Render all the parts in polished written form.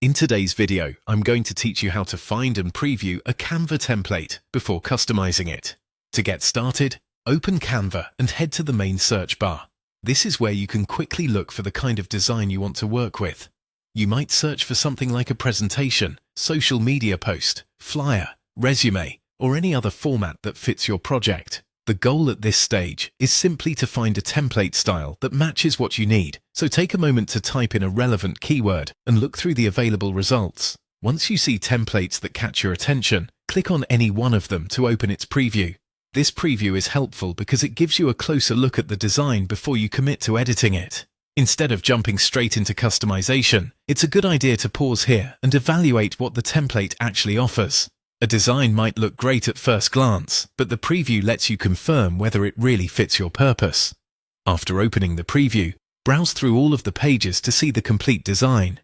In today's video, I'm going to teach you how to find and preview a Canva template before customizing it. To get started, open Canva and head to the main search bar. This is where you can quickly look for the kind of design you want to work with. You might search for something like a presentation, social media post, flyer, resume, or any other format that fits your project. The goal at this stage is simply to find a template style that matches what you need, so take a moment to type in a relevant keyword and look through the available results. Once you see templates that catch your attention, click on any one of them to open its preview. This preview is helpful because it gives you a closer look at the design before you commit to editing it. Instead of jumping straight into customization, it's a good idea to pause here and evaluate what the template actually offers. A design might look great at first glance, but the preview lets you confirm whether it really fits your purpose. After opening the preview, browse through all of the pages to see the complete design.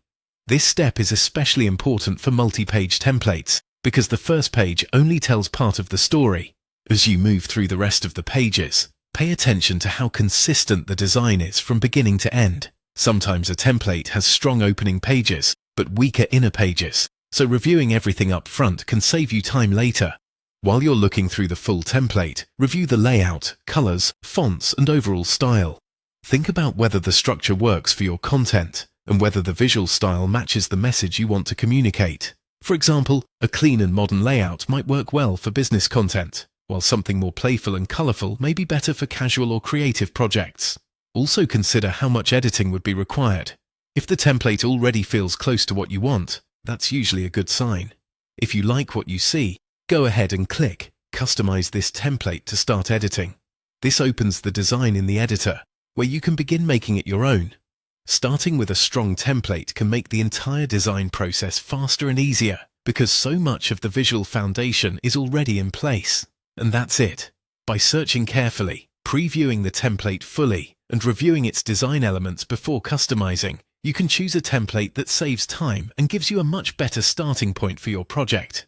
This step is especially important for multi-page templates, because the first page only tells part of the story. As you move through the rest of the pages, pay attention to how consistent the design is from beginning to end. Sometimes a template has strong opening pages, but weaker inner pages. So reviewing everything up front can save you time later. While you're looking through the full template, review the layout, colors, fonts, and overall style. Think about whether the structure works for your content and whether the visual style matches the message you want to communicate. For example, a clean and modern layout might work well for business content, while something more playful and colorful may be better for casual or creative projects. Also consider how much editing would be required. If the template already feels close to what you want, that's usually a good sign. If you like what you see, go ahead and click Customize this template to start editing. This opens the design in the editor, where you can begin making it your own. Starting with a strong template can make the entire design process faster and easier, because so much of the visual foundation is already in place. And that's it. By searching carefully, previewing the template fully, and reviewing its design elements before customizing, you can choose a template that saves time and gives you a much better starting point for your project.